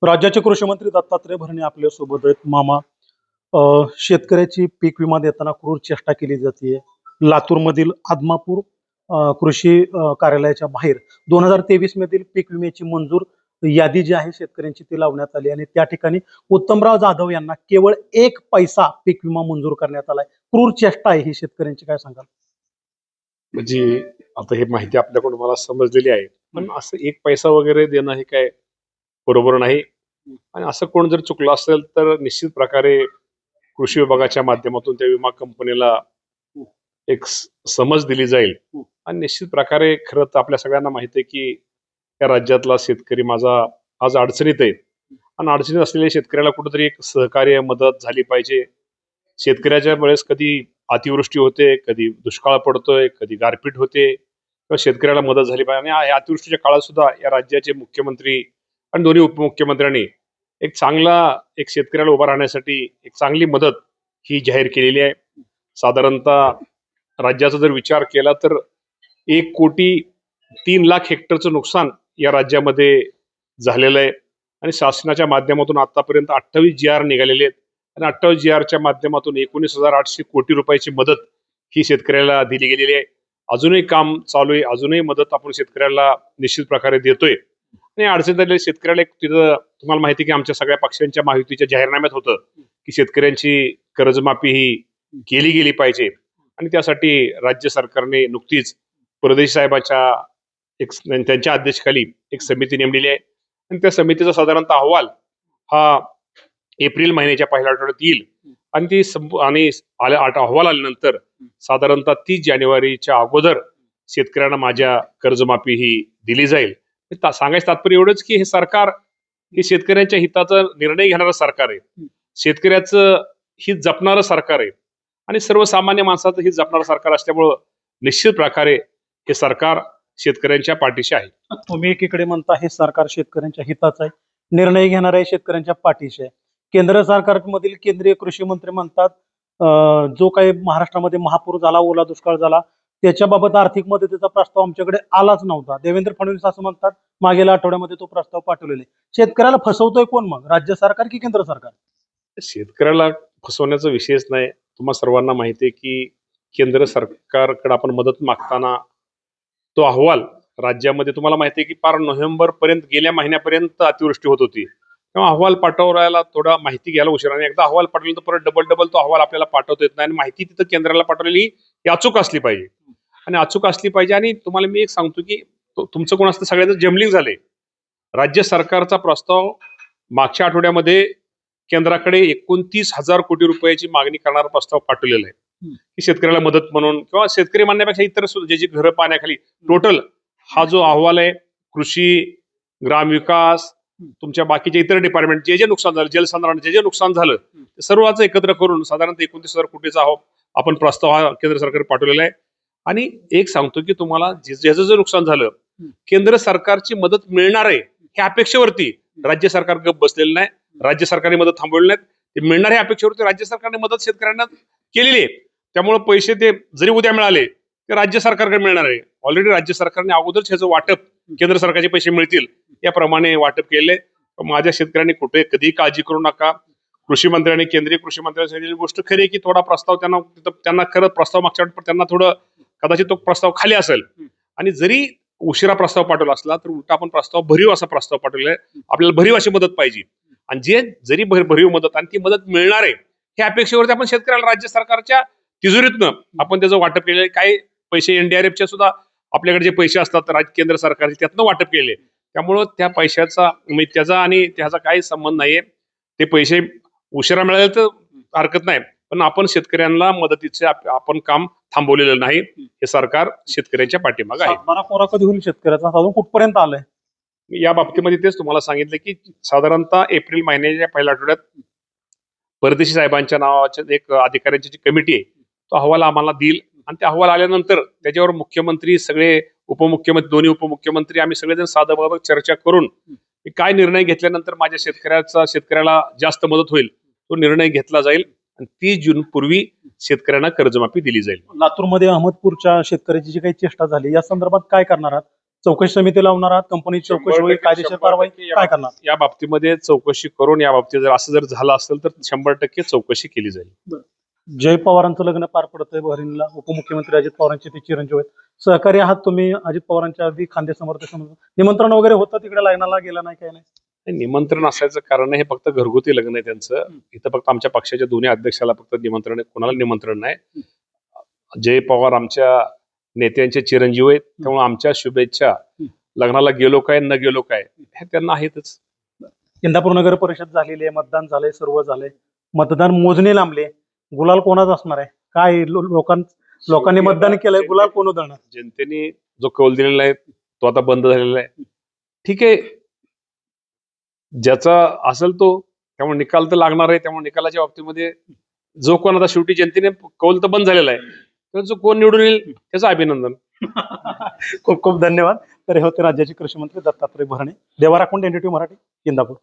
राज्याचे कृषी मंत्री दत्तात्रय भरणे आपल्या सोबत आहेत. मामा, शेतकऱ्याची पीक विमा देताना क्रूर चेष्टा केली जाते. लातूरमधील आदमापूर कृषी कार्यालयाच्या बाहेर 2023 मधील पीक विम्याची मंजूर यादी जी आहे शेतकऱ्यांची ती लावण्यात आली आणि त्या ठिकाणी उत्तमराव जाधव यांना केवळ 1 पैसा पीक विमा मंजूर करण्यात आलाय. क्रूर चेष्टा आहे ही शेतकऱ्यांची, काय सांगाल? म्हणजे आता हे माहिती आपल्याकडून मला समजलेली आहे, पण असं 1 पैसा वगैरे देणं हे काय बरोबर नाही. आणि असं कोण जर चुकलं असेल तर निश्चित प्रकारे कृषी विभागाच्या माध्यमातून त्या विमा कंपनीला एक समज दिली जाईल. आणि निश्चित प्रकारे खरं तर आपल्या सगळ्यांना माहिती आहे की या राज्यातला शेतकरी माझा आज अडचणीत आहे आणि अडचणीत असलेल्या शेतकऱ्याला कुठेतरी एक सहकार्य मदत झाली पाहिजे. शेतकऱ्याच्या वेळेस कधी अतिवृष्टी होते, कधी दुष्काळ पडतोय, कधी गारपीट होते, तेव्हा शेतकऱ्याला मदत झाली पाहिजे. आणि या अतिवृष्टीच्या काळात सुद्धा या राज्याचे मुख्यमंत्री आणि दोन्ही उपमुख्यमंत्र्यांनी एक शेतकऱ्याला उभा राहण्यासाठी एक चांगली मदत ही जाहीर केलेली आहे. साधारणतः राज्याचा जर विचार केला तर 1,03,00,000 हेक्टरचं नुकसान या राज्यामध्ये झालेलं आहे. आणि शासनाच्या माध्यमातून आतापर्यंत 28 GR निघालेले आहेत आणि 28 GRच्या माध्यमातून 19,800 कोटी रुपयाची मदत ही शेतकऱ्याला दिली गेलेली आहे. अजूनही काम चालू आहे, अजूनही मदत आपण शेतकऱ्याला निश्चित प्रकारे देतोय. आणि अडचणीत आलेल्या शेतकऱ्याला एक तिथं तुम्हाला माहिती की आमच्या सगळ्या पक्षांच्या महायुतीच्या जाहीरनाम्यात होतं की शेतकऱ्यांची कर्जमाफी ही केली गेली पाहिजे. आणि त्यासाठी राज्य सरकारने नुकतीच परदेशी साहेबाच्या त्यांच्या अध्यक्षतेखाली एक समिती नेमलेली आहे आणि त्या समितीचा साधारणतः अहवाल हा एप्रिल महिन्याच्या पहिल्या आठवड्यात येईल. आणि अहवाल आल्यानंतर साधारणतः 30 जानेवारीच्या अगोदर शेतकऱ्यांना माझ्या कर्जमाफी ही दिली जाईल. सांगायचं तात्पर्य एवढंच की हे सरकार हे शेतकऱ्यांच्या हिताचा निर्णय घेणारं सरकार आहे, शेतकऱ्याचं हित जपणारं सरकार आहे आणि सर्वसामान्य माणसाचं हित जपणारं सरकार असल्यामुळं निश्चित प्रकारे हे सरकार शेतकऱ्यांच्या पाठीशी आहे. तुम्ही एकीकडे म्हणता हे सरकार शेतकऱ्यांच्या हिताचं आहे, निर्णय घेणार आहे, शेतकऱ्यांच्या पाठीशी आहे. केंद्र सरकारमधील केंद्रीय कृषी मंत्री म्हणतात जो काही महाराष्ट्रामध्ये महापूर झाला, ओला दुष्काळ झाला, त्याच्याबाबत आर्थिक मदतीचा प्रस्ताव आमच्याकडे आलाच नव्हता. देवेंद्र फडणवीस असं म्हणतात मागील आठवड्यामध्ये तो प्रस्ताव पाठवलेला आहे. शेतकऱ्याला फसवतोय कोण मग, राज्य सरकार की केंद्र सरकार? शेतकऱ्याला फसवण्याचा विषयच नाही. तुम्हा सर्वांना माहिती आहे की केंद्र सरकारकडे आपण मदत मागताना तो अहवाल राज्यामध्ये तुम्हाला माहिती आहे की पार नोव्हेंबर पर्यंत गेल्या महिन्यापर्यंत अतिवृष्टी होत होती, तेव्हा अहवाल पाठवायला थोडा माहिती घ्यायला उशिरा. आणि एकदा अहवाल पाठवला तर परत डबल तो अहवाल आपल्याला पाठवता येत नाही आणि माहिती तिथं केंद्राला पाठवलेली ही अचूक असली पाहिजे आणि अचूक असली पाहिजे. आणि तुम्हाला मी एक सांगतो की तुमचं कोण असतं सगळ्यांचं जमलिंग झालंय. राज्य सरकारचा प्रस्ताव मागच्या आठवड्यामध्ये केंद्राकडे 29,000 कोटी रुपयाची मागणी करणारा प्रस्ताव पाठवलेला आहे की शेतकऱ्याला मदत म्हणून, किंवा शेतकरी म्हणण्यापेक्षा इतर जे घरं पाण्याखाली टोटल हा जो अहवाल आहे, कृषी, ग्रामविकास, तुमच्या बाकीचे इतर डिपार्टमेंट जे नुकसान झालं, जलसंधारण जे नुकसान झालं, सर्वांचं एकत्र करून साधारणतः 29,000 कोटीचा आपण प्रस्ताव हा केंद्र सरकार पाठवलेला आहे. आणि एक सांगतो की तुम्हाला ज्याचं जे नुकसान झालं, केंद्र सरकारची मदत मिळणार आहे ह्या अपेक्षेवरती राज्य सरकार गप बसलेलं नाही. राज्य सरकारने मदत थांबवली नाहीत, ते मिळणार ह्या अपेक्षेवरती राज्य सरकारने मदत शेतकऱ्यांना केलेली आहे. त्यामुळे पैसे ते जरी उद्या मिळाले ते राज्य सरकारकडे मिळणार आहे. ऑलरेडी राज्य सरकारने अगोदरच ह्याचं वाटप केंद्र सरकारचे पैसे मिळतील याप्रमाणे वाटप केले. माझ्या शेतकऱ्यांनी कुठे कधी काळजी करू नका. कृषी मंत्र्यांनी, केंद्रीय कृषी मंत्र्यांनी सांगितलेली गोष्ट खरी आहे की थोडा प्रस्ताव त्यांना खरं प्रस्ताव मागच्या वेळेस त्यांना थोडं कदाचित तो प्रस्ताव खाली असेल आणि जरी उशिरा प्रस्ताव पाठवला असला तर उलटा आपण प्रस्ताव भरीव असा प्रस्ताव पाठवलाय. आपल्याला भरीव अशी मदत पाहिजे आणि जे जरी भरीव मदत आणि ती मदत मिळणार आहे ह्या अपेक्षेवरती आपण शेतकऱ्याला राज्य सरकारच्या तिजोरीतनं आपण त्याचं वाटप केलेलं. काही पैसे NDRFच्या सुद्धा आपल्याकडे जे पैसे असतात तर केंद्र सरकारचे त्यातनं वाटप केले. त्यामुळं त्या पैशाचा त्याचा आणि त्याचा काही संबंध नाहीये. ते पैसे उशिरा मिळाले तर हरकत नाही, पण आपण शेतकऱ्यांना मदतीचे आपण काम थांबवलेलं नाही. हे सरकार शेतकऱ्यांच्या पाठीमागे आहे. सातबारा कोरा कधी होईल शेतकऱ्याचा, अजून कुठपर्यंत आलंय? या बाबतीमध्ये तेच तुम्हाला सांगितलं की साधारणतः एप्रिल महिन्याच्या पहिल्या आठवड्यात परदेशी साहेबांच्या नावाच्या एक अधिकाऱ्यांची जी कमिटी आहे तो अहवाल आम्हाला देईल आणि ते अहवाल आल्यानंतर त्याच्यावर मुख्यमंत्री, सगळे उपमुख्यमंत्री, दोन्ही उपमुख्यमंत्री, आम्ही सगळेजण साधं चर्चा करून काय निर्णय घेतल्यानंतर माझ्या शेतकऱ्याला जास्त मदत होईल तो निर्णय घेतला जाईल आणि 30 जून पूर्वी शेतकऱ्यांना कर्जमाफी दिली जाईल. लातूरमध्ये अहमदपूरच्या शेतकऱ्याची जी काही चेष्टा झाली या संदर्भात काय करणार आहात? चौकशी समिती लावणार आहात, कंपनीची चौकशी होईल, 100% कायदेशीर कारवाई काय करणार? या बाबतीमध्ये चौकशी करून या बाबतीत जर झालं असेल तर 100% चौकशी केली जाईल. जय पवारांचं लग्न पार पडतंय बहरीनला. उपमुख्यमंत्री अजित पवारांचे ते चिरंजीव आहेत. सहकारी आहात तुम्ही अजित पवारांच्या अगदी खांदे समर्थक समजून. निमंत्रण वगैरे होतं तिकडे लग्नाला, गेला नाही काय नाही? हे निमंत्रण असायचं कारण हे फक्त घरगुती लग्न आहे त्यांचं. इथं फक्त आमच्या पक्षाच्या दोन्ही अध्यक्षाला फक्त निमंत्रण आहे, कोणाला निमंत्रण नाही. जय पवार आमच्या नेत्यांचे चिरंजीव आहेत, त्यामुळे आमच्या शुभेच्छा लग्नाला गेलो काय न गेलो काय हे त्यांना आहेतच. इंदापूर नगर परिषद झालेली आहे, मतदान झालंय, सर्व झालंय, मतदान मोजणी लांबले, गुलाल कोणाचा असणार आहे काय? लोकांनी मतदान केलंय, गुलाल कोण उधळणार? जनतेने जो कौल दिलेला आहे तो आता बंद झालेला आहे. ठीक आहे, ज्याचा असेल तो, त्यामुळे निकाल तर लागणार आहे. त्यामुळे निकालाच्या बाबतीमध्ये जो कोण आता शेवटी जनतेने कौल तर बंद झालेला आहे, तर जो कोण निवडून येईल त्याचं अभिनंदन. खूप खूप धन्यवाद. तर हे होते राज्याचे कृषी मंत्री दत्तात्रय भरणे. देवा राखून, NDTV मराठी, इंदापूर.